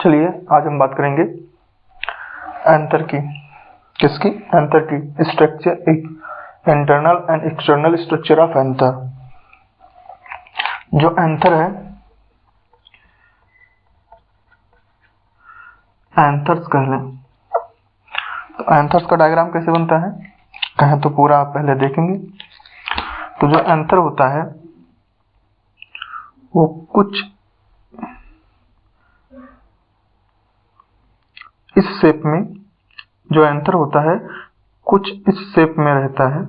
चलिए आज हम बात करेंगे एंथर की। किसकी? एंथर की। Structure, internal and external structure of anther. जो एंथर है, एंथर्स कह लें तो एंथर्स का डायग्राम कैसे बनता है कहें तो पूरा आप पहले देखेंगे। तो जो एंथर होता है वो कुछ इस शेप में, जो एंथर होता है कुछ इस शेप में रहता है।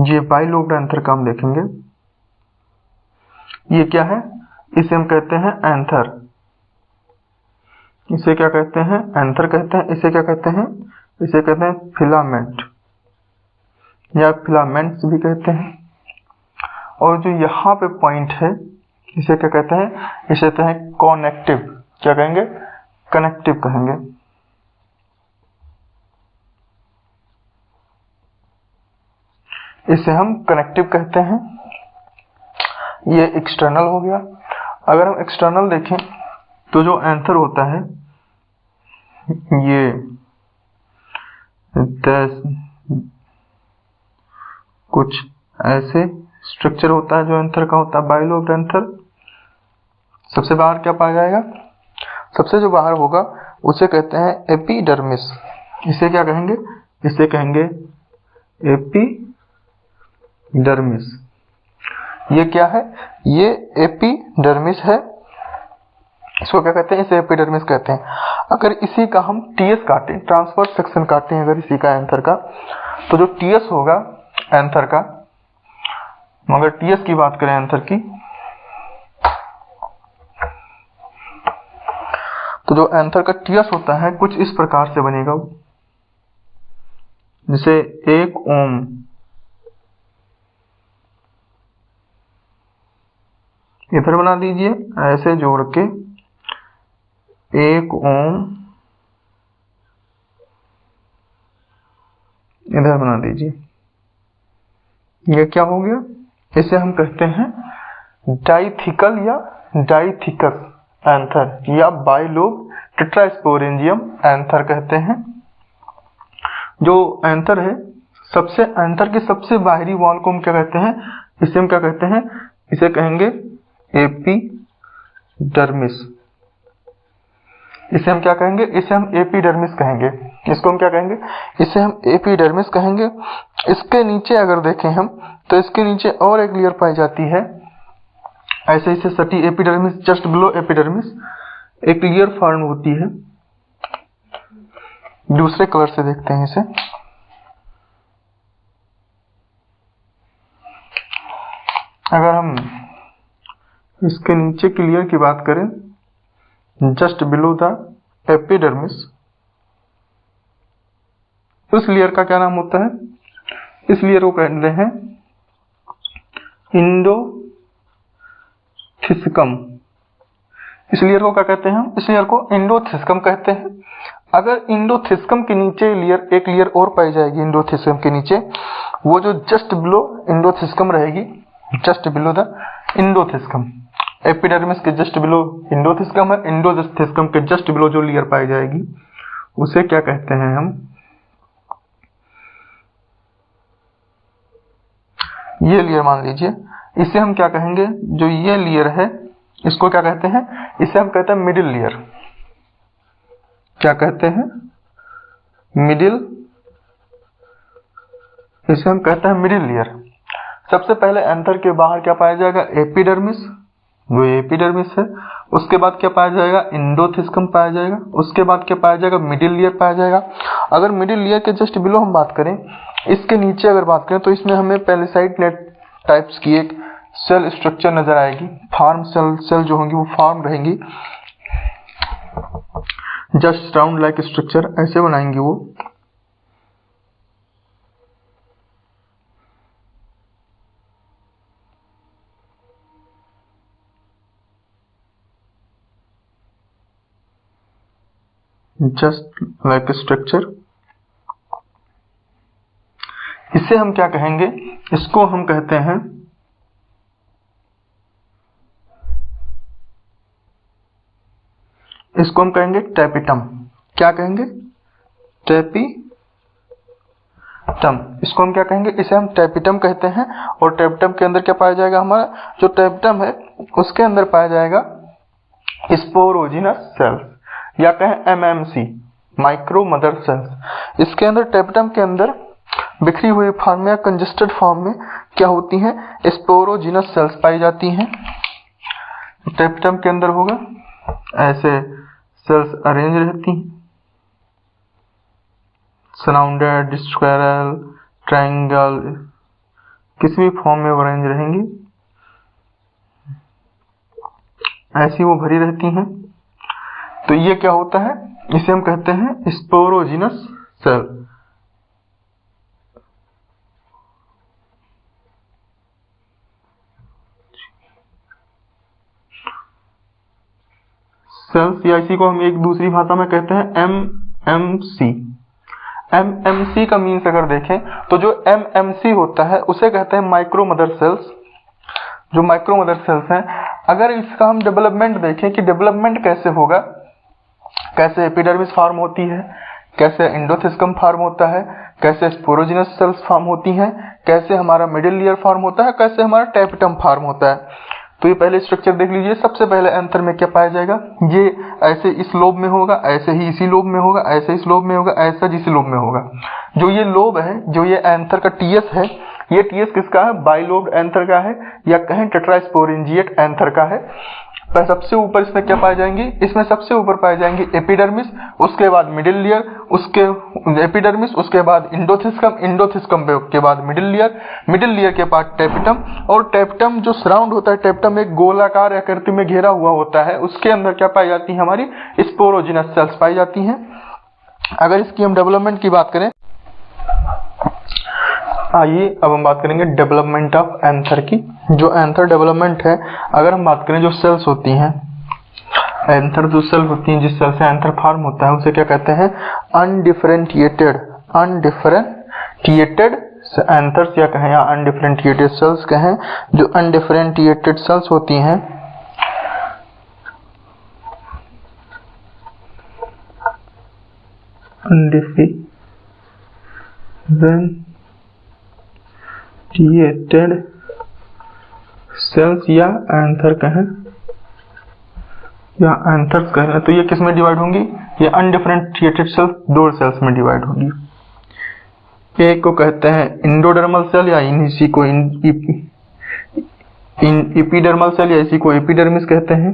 ये बाइलोब्ड एंथर का हम देखेंगे। ये क्या है? इसे हम कहते हैं एंथर। इसे क्या कहते हैं? एंथर कहते हैं। इसे क्या कहते हैं? इसे कहते हैं फिलामेंट या फिलामेंट्स भी कहते हैं। और जो यहाँ पे पॉइंट है इसे क्या कहते हैं? इसे कहते हैं कनेक्टिव। क्या कहेंगे? कनेक्टिव कहेंगे। इसे हम कनेक्टिव कहते हैं। ये एक्सटर्नल हो गया। अगर हम एक्सटर्नल देखें तो जो एंथर होता है ये कुछ ऐसे स्ट्रक्चर होता है जो एंथर का होता है, बाइलोब्ड एंथर। सबसे बाहर क्या पाया जाएगा? सबसे जो बाहर होगा उसे कहते हैं एपिडर्मिस। इसे क्या कहेंगे? इसे कहेंगे एपिडर्मिस। ये क्या है? ये एपिडर्मिस है। इसको क्या कहते हैं? इसे एपिडर्मिस कहते हैं। अगर इसी का हम टीएस काटें, ट्रांसवर्स सेक्शन काटें अगर इसी का एंथर का, तो जो टीएस होगा एंथर का, मगर टीएस की बात करें एंथर की, तो जो एंथर का टीएस होता है कुछ इस प्रकार से बनेगा। जैसे 1 ओम, इधर बना दीजिए ऐसे जोड़ के 1 ओम इधर बना दीजिए। ये क्या हो गया? इसे हम कहते हैं डाइथिकल या डाइथिकस एंथर या बाइलोब टेट्रास्पोरेंजियम एंथर कहते हैं। जो एंथर है, सबसे एंथर की सबसे बाहरी वॉल को हम क्या कहते हैं? इसे हम क्या कहते हैं? इसे कहेंगे एपिडर्मिस। इसे हम क्या कहेंगे? इसे हम एपिडर्मिस कहेंगे। इसको हम क्या कहेंगे? इसे हम एपिडर्मिस कहेंगे। इसके नीचे अगर देखें हम तो इसके नीचे और एक लेयर पाई जाती है ऐसे इसे सटी एपिडर्मिस, जस्ट बिलो एपिडर्मिस एक लेयर फॉर्म होती है। दूसरे कलर से देखते हैं इसे। अगर हम इसके नीचे की लेयर की बात करें, जस्ट बिलो द एपिडर्मिस, उस लेयर का क्या नाम होता है? इस लेयर को कहते हैं इंडोथिस्कम। इस लेयर को क्या कहते हैं हम? इस लेयर को इंडोथिस्कम कहते हैं। अगर इंडोथिस्कम के नीचे लेयर, एक लेयर और पाई जाएगी इंडोथिस्कम के नीचे, वो जो जस्ट बिलो इंडोथिस्कम रहेगी, जस्ट बिलो द इंडोथिस्कम। एपिडर्मिस के जस्ट बिलो इंडोथिस्कम है। इंडोथिस्कम के जस्ट बिलो जो लेयर पाई जाएगी उसे क्या कहते हैं हम? ये लेयर मान लीजिए, इसे हम क्या कहेंगे? जो ये लेयर है इसको क्या कहते हैं? इसे हम कहते हैं मिडिल लेयर। क्या कहते हैं? मिडिल। इसे हम कहते हैं मिडिल लेयर। सबसे पहले एंथर के बाहर क्या पाया जाएगा? एपिडर्मिस, वो एपिडर्मिस है। उसके बाद क्या पाया जाएगा? इंडोथिस्कम पाया जाएगा। उसके बाद क्या पाया जाएगा? मिडिल लेयर पाया जाएगा। अगर मिडिल लेयर के जस्ट बिलो हम बात करें, इसके नीचे अगर बात करें तो इसमें हमें पैलिसाइड नेट टाइप्स की एक सेल स्ट्रक्चर नजर आएगी। फॉर्म सेल जो होंगी वो फॉर्म रहेंगी, जस्ट राउंड लाइक स्ट्रक्चर ऐसे बनाएंगी वो। Just like structure. इसे हम क्या कहेंगे? इसको हम कहते हैं इसको हम कहेंगे टैपिटम। क्या कहेंगे? टैपिटम। इसको हम क्या कहेंगे? इसे हम टैपिटम कहते हैं। और टैपिटम के अंदर क्या पाया जाएगा? हमारा जो टैपिटम है उसके अंदर पाया जाएगा स्पोरोजिनस सेल्स या कहें एमएमसी, माइक्रो मदर सेल्स। इसके अंदर टैपिटम के अंदर बिखरी हुई फॉर्म में या कंजेस्टेड फॉर्म में क्या होती हैं? स्पोरोजिनस सेल्स पाई जाती हैं। टैपिटम के अंदर होगा ऐसे सेल्स अरेंज रहती हैं, सराउंडेड, स्क्वायरल, ट्रायंगल, किसी भी फॉर्म में वो अरेंज रहेंगी, ऐसी वो भरी रहती हैं। तो ये क्या होता है? इसे हम कहते हैं स्पोरोजिनस सेल। सेल्स या इसी को हम एक दूसरी भाषा में कहते हैं एमएमसी। एमएमसी का मीन्स अगर देखें तो जो एमएमसी होता है उसे कहते हैं माइक्रो मदर सेल्स। जो माइक्रो मदर सेल्स हैं, अगर इसका हम डेवलपमेंट देखें कि डेवलपमेंट कैसे होगा, कैसे एपिडर्मिस फॉर्म होती है, कैसे एंडोथिस्कम फॉर्म होता है, कैसे स्पोरोजिनस सेल्स फॉर्म होती हैं, कैसे हमारा मिडिल लेयर फॉर्म होता है, कैसे हमारा टैपिटम फॉर्म होता है। तो ये पहले स्ट्रक्चर देख लीजिए। सबसे पहले एंथर में क्या पाया जाएगा? ये ऐसे इस लोब में होगा, ऐसे ही इसी लोब में होगा, ऐसे इस लोब में होगा, ऐसा जिस लोब में होगा। जो ये लोब है, जो ये एंथर का टीएस है, ये टीएस किसका है? बाइलोब्ड एंथर का है या कहें टेट्रास्पोरेंजिएट एंथर का है। तो सबसे ऊपर इसमें क्या पाए जाएंगे? इसमें सबसे ऊपर पाए जाएंगे एपिडर्मिस, उसके बाद मिडिल लेयर, उसके एपिडर्मिस, उसके बाद इंडोथिस्कम, इंडोथिस्कम के बाद मिडिल लेयर, मिडिल लेयर के बाद टैपिटम। और टैपिटम जो सराउंड होता है, टैपिटम एक गोलाकार आकृति में घेरा हुआ होता है, उसके अंदर क्या पाई जाती है? हमारी स्पोरोजिनस सेल्स पाई जाती हैं। अगर इसकी हम डेवलपमेंट की बात करें, आइए अब हम बात करेंगे डेवलपमेंट ऑफ एंथर की। जो एंथर डेवलपमेंट है, अगर हम बात करें जो सेल्स होती हैं, एंथर जो सेल होती हैं, जिस सेल से एंथर फॉर्म होता है उसे क्या कहते हैं? अनडिफरेंशिएटेड। अनडिफरेंशिएटेड एंथर्स या कहें या अनडिफरेंशिएटेड सेल्स कहें। जो अनडिफरेंशिएटेड सेल्स होती हैं अनडिफरेंशिएटेड सेल्स या एंथर कहें या एंथर्स कहें, तो ये किस में डिवाइड होंगी? ये अनडिफरेंशिएटेड सेल्स दो सेल्स में डिवाइड होंगी। एक को कहते हैं इंडोडर्मल सेल या इसी को एपिडर्मल सेल या इसी को एपिडर्मिस कहते हैं।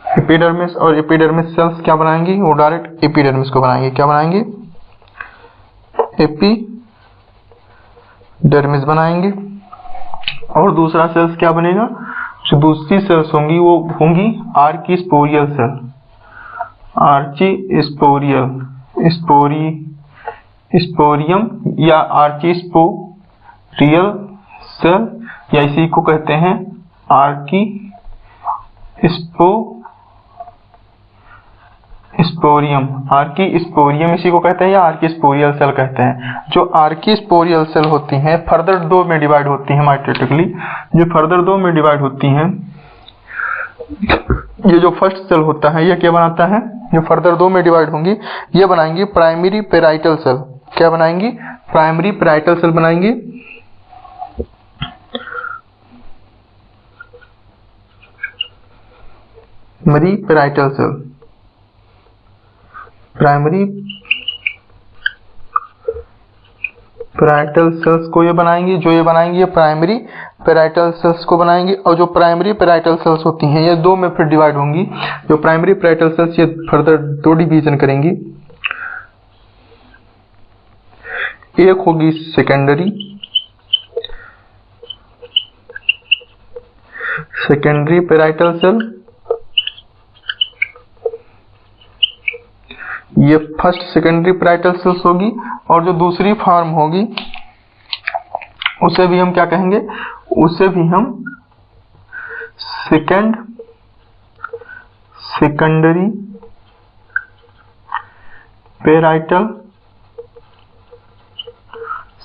एपिडर्मिस और एपिडर्मिस सेल्स क्या बनाएंगी? वो डायरेक्ट एपिडर्मिस को बनाएंगे। क्या बनाएंगे? एपिडर्मिस बनाएंगे। और दूसरा सेल्स क्या बनेगा? जो दूसरी सेल्स होंगी वो होंगी आर्कीस्पोरियल सेल। आर्कीस्पोरियल, स्पोरियम या आर्कीस्पोरियल सेल या इसी को कहते हैं आर्कीस्पोरियम। आर्कीस्पोरियम इसी को कहते हैं या आर्कीस्पोरियल सेल कहते हैं। जो आर्कीस्पोरियल सेल होती हैं फर्दर दो में डिवाइड होती हैं माइटोटिकली। जो फर्दर दो में डिवाइड होती हैं, ये जो फर्स्ट सेल होता है ये क्या बनाता है? जो फर्दर दो में डिवाइड होंगी ये बनाएंगी प्राइमरी पेराइटल सेल। क्या बनाएंगी? प्राइमरी पेराइटल सेल बनाएंगी। Primary parietal cell, primary parietal cells को ये बनाएंगी। जो ये बनाएंगी ये प्राइमरी पेराइटल सेल्स को बनाएंगी। और जो प्राइमरी पेराइटल सेल्स होती हैं ये दो में फिर डिवाइड होंगी। जो प्राइमरी पेराइटल सेल्स ये फर्दर दो डिवीजन करेंगी। एक होगी सेकेंडरी, सेकेंडरी पेराइटल सेल, ये फर्स्ट सेकेंडरी पेराइटल सेल्स होगी। और जो दूसरी फॉर्म होगी उसे भी हम क्या कहेंगे? उसे भी हम सेकेंडरी पेराइटल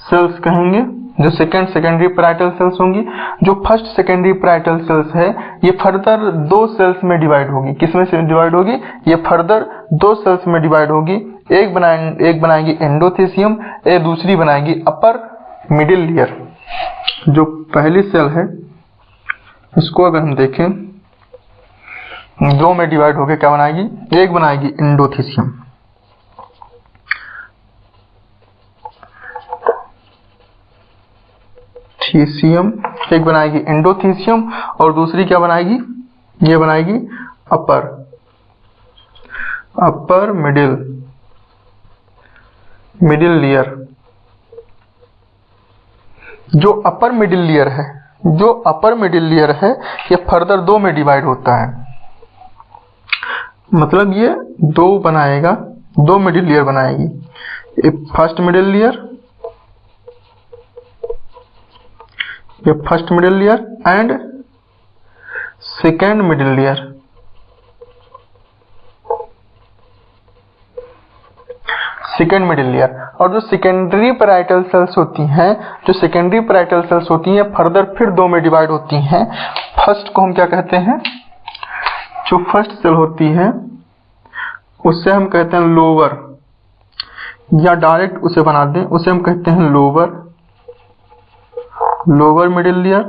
सेल्स कहेंगे। जो सेकेंडरी पैराइटल सेल्स होंगी। जो फर्स्ट सेकेंडरी पैराइटल सेल्स है ये फर्दर दो सेल्स में डिवाइड होगी। किसमें से डिवाइड होगी? ये फर्दर दो सेल्स में डिवाइड होगी। एक बनाएगी एंडोथेसियम, एक दूसरी बनाएगी अपर मिडिल लेयर। जो पहली सेल है इसको अगर हम देखें दो में डिवाइड होकर क्या बनाएगी? एक बनाएगी एंडोथेसियम, एक बनाएगी एंडोथेसियम और दूसरी क्या बनाएगी? ये बनाएगी अपर मिडिल लेयर। जो अपर मिडिल लेयर है ये फर्दर दो में डिवाइड होता है। मतलब ये दो बनाएगा, दो मिडिल लेयर बनाएगी। First middle layer and second middle layer. और जो सेकेंडरी पैराइटल सेल्स होती हैं, फर्दर फिर दो में डिवाइड होती हैं। फर्स्ट को हम क्या कहते हैं? जो फर्स्ट सेल होती है उससे हम कहते हैं लोअर, या डायरेक्ट उसे बना दें, उसे हम कहते हैं लोअर मिडिल लेयर।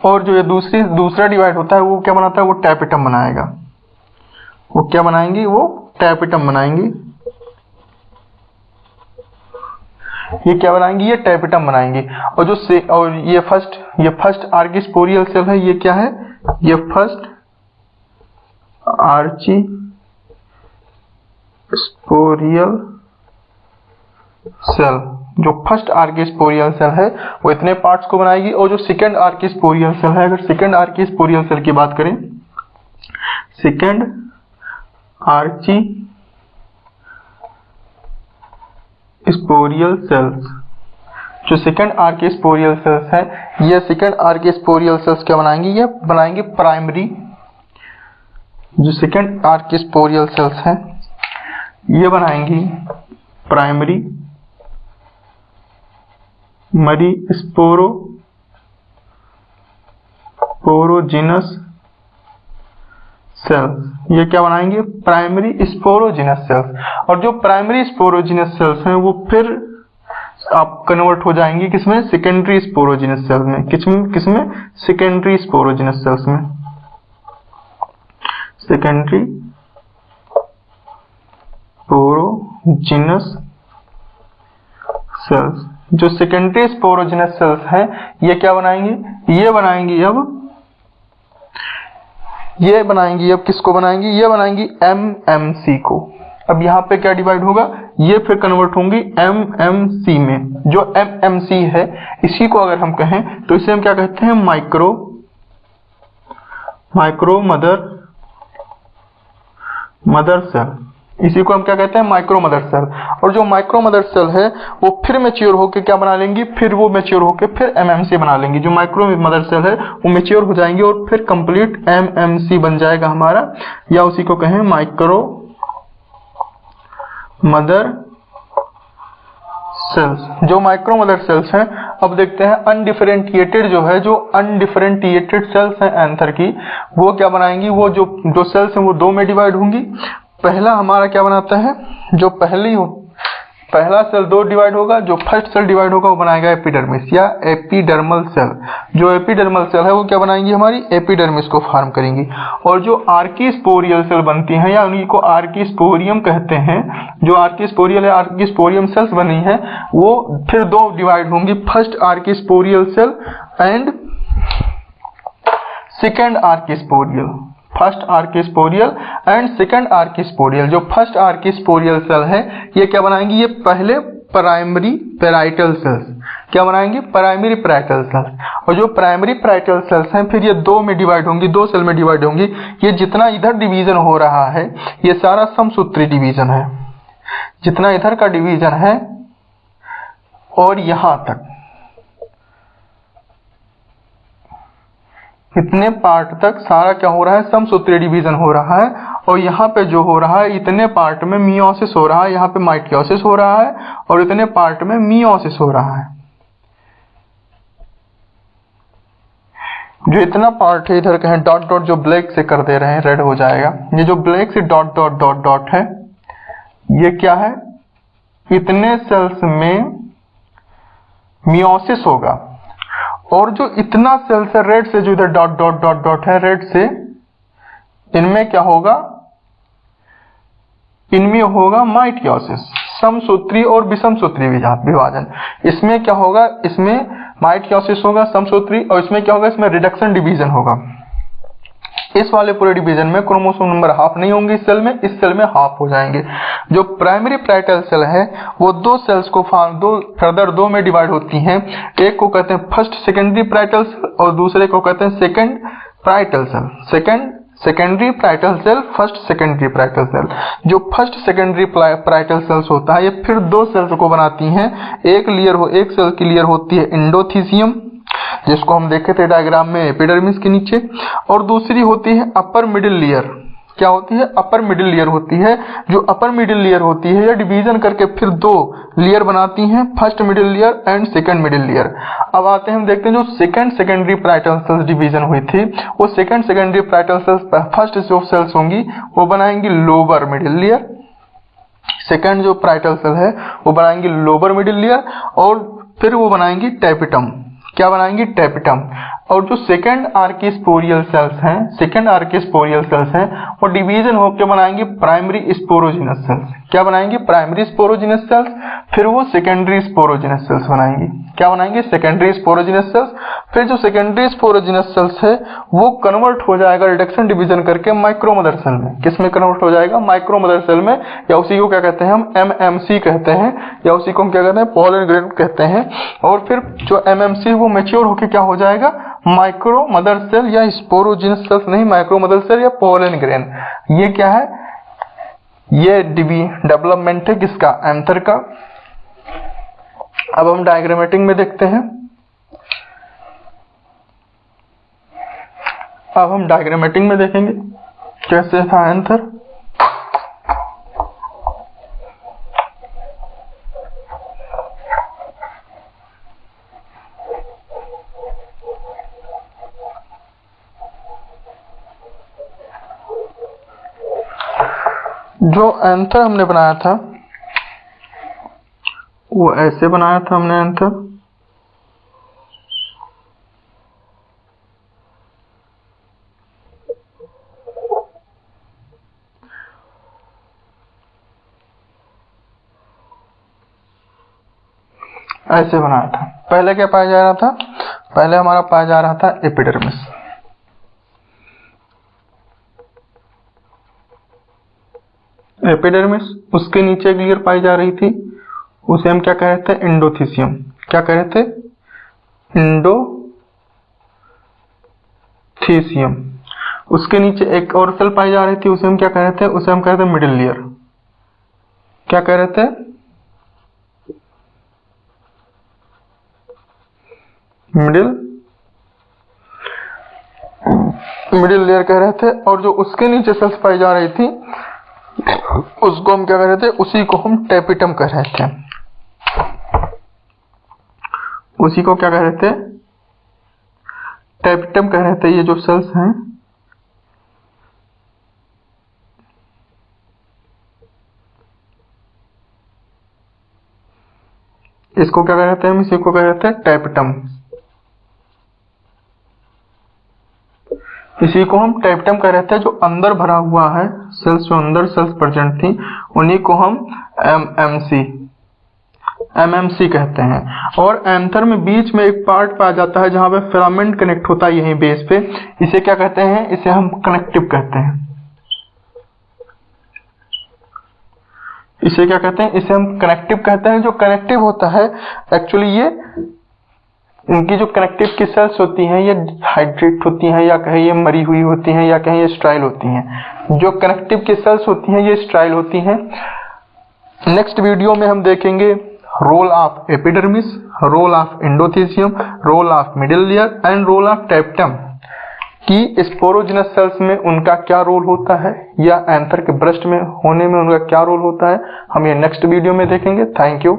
और जो ये दूसरा डिवाइड होता है वो क्या बनाता है? वो टैपेटम बनाएगा। वो क्या बनाएंगी? वो टैपेटम बनाएंगी। ये क्या बनाएंगी? ये टैपेटम बनाएंगी। और ये फर्स्ट आर्कीस्पोरियल सेल है। ये क्या है? ये फर्स्ट आर्कीस्पोरियल सेल। जो फर्स्ट आर्कीस्पोरियल सेल है वो इतने पार्ट्स को बनाएगी। और जो सेकंड आर्कीस्पोरियल सेल है, अगर सेकंड आर्कीस्पोरियल सेल की बात करें, सेकंड आर्कीस्पोरियल सेल्स, जो सेकंड आर्कीस्पोरियल सेल्स है, ये सेकंड आर्कीस्पोरियल सेल्स क्या बनाएंगी? ये बनाएंगे प्राइमरी। जो सेकंड आर्कीस्पोरियल सेल्स है ये बनाएंगी प्राइमरी स्पोरोजिनस सेल्स। ये क्या बनाएंगे? Primary sporogenous sales. और जो प्राइमरी स्पोरोजिनस सेल्स हैं वो फिर आप कन्वर्ट हो जाएंगी किसमें? सेकेंडरी स्पोरोजिनस सेल्स में। किसमें? सेकेंडरी स्पोरोजिनस सेल्स में। Secondary sporogenous sales. जो सेकेंडरी स्पोरोजिनस सेल्स हैं ये क्या बनाएंगी? ये बनाएंगी अब किसको बनाएंगी? ये बनाएंगी MMC को। अब यहाँ पे क्या डिवाइड होगा? ये फिर कन्वर्ट होंगी MMC में। जो MMC है इसी को अगर हम कहें तो इसे हम क्या कहते हैं? Micro mother cell. इसी को हम क्या कहते हैं? Micro mother cell. और जो माइक्रो मदर सेल है वो फिर मैच्योर होकर क्या बना लेंगी? फिर वो मैच्योर होकर फिर MMC बना लेंगी। जो माइक्रो मदर सेल है वो मैच्योर हो जाएंगे और फिर कंप्लीट MMC बन जाएगा हमारा, या उसी को कहें माइक्रो मदर सेल्स। जो माइक्रो मदर सेल्स हैं, अब देखते हैं अनडिफरेंशिएटेड सेल्स हैं एंथर की, वो क्या बनाएंगी? वो जो सेल्स हैं वो दो में डिवाइड होंगी। पहला हमारा क्या बनाता है? जो पहला सेल दो डिवाइड होगा, जो फर्स्ट सेल डिवाइड होगा वो बनाएगा एपिडर्मिस या एपिडर्मल सेल। जो एपिडर्मल सेल है वो क्या बनाएंगी? हमारी एपिडर्मिस को फॉर्म करेंगी। और जो आर्कीस्पोरियल सेल बनती हैं या उन्हीं को आर्कीस्पोरियम कहते हैं, जो आर्कीस्पोरियम सेल्स बनी है वो फिर दो डिवाइड होंगी, first archesporial cell and second archesporial. First archesporial and second archesporial. जो फर्स्ट आर्कीस्पोरियल सेल है ये क्या बनाएंगी? ये पहले प्राइमरी पैराइटल सेल्स क्या बनाएंगे? Primary parietal cells. और जो प्राइमरी पैराइटल सेल्स हैं फिर ये दो में डिवाइड होंगी, दो सेल में डिवाइड होंगी। ये जितना इधर डिवीजन हो रहा है ये सारा समसूत्री डिवीजन है। जितना इधर का डिवीजन है और यहां तक इतने पार्ट तक सारा क्या हो रहा है? समसूत्री डिवीजन हो रहा है। और यहाँ पे जो हो रहा है इतने पार्ट में मियोसिस हो रहा है, यहाँ पे माइटोसिस हो रहा है और इतने पार्ट में मियोसिस हो रहा है। जो इतना पार्ट है इधर कहें डॉट डॉट जो ब्लैक से कर दे रहे हैं, रेड हो जाएगा। ये जो ब्लैक से डॉट डॉट डॉट डॉट है ये क्या है, इतने सेल्स में मियोसिस होगा। और जो इतना सेल्स है रेड से, जो इधर डॉट डॉट डॉट डॉट है रेड से, इनमें क्या होगा, इनमें होगा माइटोसिस, समसूत्री और विषमसूत्री विभाजन। इसमें क्या होगा, इसमें माइटोसिस होगा समसूत्री, और इसमें क्या होगा, इसमें रिडक्शन डिवीजन होगा। इस वाले पूरे डिवीजन में क्रोमोसोम नंबर हाफ नहीं होंगे इस सेल में, इस सेल में हाफ हो जाएंगे। जो प्राइमरी पैरेटल सेल है वो दो सेल्स को फर्दर दो में डिवाइड होती हैं। एक को कहते हैं फर्स्ट सेकेंडरी पैरेटल सेल और दूसरे को कहते हैं second parietal cell. Secondary parietal cell, first secondary parietal cell. जो फर्स्ट सेकेंडरी पैरेटल सेल्स होता है ये फिर दो सेल्स को बनाती हैं। एक सेल की लेयर होती है एंडोथीसियम, जिसको हम देखे थे डायग्राम में एपिडर्मिस के नीचे, और दूसरी होती है अपर मिडिल लेयर। क्या होती है, अपर मिडिल लेयर होती है। जो अपर मिडिल लेयर होती है ये डिवीजन करके फिर दो लेयर बनाती हैं, first middle layer and second middle layer. अब आते हैं, हम देखते हैं जो second secondary parietal cells division हुई थी, वो second secondary parietal cells first जो सेल्स होंगी वो बनाएंगी लोअर मिडिल लेयर, सेकंड जो पैरेटल सेल है वो बनाएंगी लोअर मिडिल लेयर, और फिर वो बनाएंगी टैपिटम। क्या बनाएंगी, टैपिटम। और जो सेकंड आर्किस्पोरियल सेल्स हैं, वो डिवीजन होकर बनाएंगे प्राइमरी स्पोरोजिनस सेल्स। क्या बनाएंगे, प्राइमरी स्पोरोजिनस सेल्स। फिर वो सेकेंडरी स्पोरोजिनस सेल्स बनाएंगी। क्या बनाएंगे, सेकेंडरी स्पोरोजिनस सेल्स। फिर जो सेकेंडरी स्पोरोजिनस सेल्स है वो कन्वर्ट हो जाएगा रिडक्शन डिवीजन करके माइक्रोमदर सेल में। किस में कन्वर्ट हो जाएगा, माइक्रोमदर सेल में, या उसी को क्या कहते हैं हम एमएमसी कहते हैं, या उसी को हम क्या कहते हैं पोलन ग्रेन कहते हैं। और फिर जो एमएमसी वो मैच्योर होकर क्या हो जाएगा, माइक्रो मदर सेल या स्पोरोजिनस सेल्स नहीं, माइक्रो मदर सेल या पोलन ग्रेन। ये क्या है, ये डेवलपमेंट है किसका, एंथर का। अब हम डायग्रामेटिंग में देखते हैं। अब हम डायग्रामेटिंग में देखेंगे कैसे था एंथर। जो एंथर हमने बनाया था वो ऐसे बनाया था हमने एंथर। ऐसे बनाया था। पहले क्या पाया जा रहा था, पहले हमारा पाया जा रहा था एपिडर्मिस। एपिडर्मिस, उसके नीचे एक लेयर पाई जा रही थी, उसे हम क्या कह रहे थे, एंडोथीसियम। क्या कह रहे थे, एंडोथीसियम। उसके नीचे एक और सेल पाई जा रही थी, उसे हम क्या कह रहे थे, उसे हम कह रहे थे मिडिल लेयर। क्या कह रहे थे, मिडिल लेयर कह रहे थे। और जो उसके नीचे सेल्स पाई जा रही थी उसको हम क्या कह रहे थे, उसी को हम टैपिटम कह रहे थे। उसी को क्या कह रहे थे, टैपिटम कह रहे थे। ये जो सेल्स हैं इसको क्या कह रहे थे हम, इसी को कह रहे थे टैपिटम। इसी को हम टैपिटम कह रहे थे। जो अंदर भरा हुआ है सेल्स, जो अंदर सेल्स प्रेजेंट थी उन्हीं को हम एमएमसी कहते हैं। और एंथर में बीच में एक पार्ट पाया जाता है जहां पे फिलामेंट कनेक्ट होता है यहीं बेस पे। इसे क्या कहते हैं, इसे हम कनेक्टिव कहते हैं। इसे क्या कहते हैं, इसे हम कनेक्टिव कहते हैं। जो कनेक्टिव होता है एक्चुअली ये, इनकी जो कनेक्टिव की सेल्स होती हैं ये हाइड्रेट होती हैं, या कहें ये मरी हुई होती हैं, या कहें ये स्ट्राइल होती हैं। जो कनेक्टिव की सेल्स होती हैं ये स्ट्राइल होती हैं। नेक्स्ट वीडियो में हम देखेंगे role of epidermis, role of endothecium, role of middle layer and role of tapetum. कि स्पोरोजिनस सेल्स में उनका क्या रोल होता है या एंथर के ब्रेस्ट में होने में उनका क्या रोल होता है, हम ये नेक्स्ट वीडियो में देखेंगे। Thank you.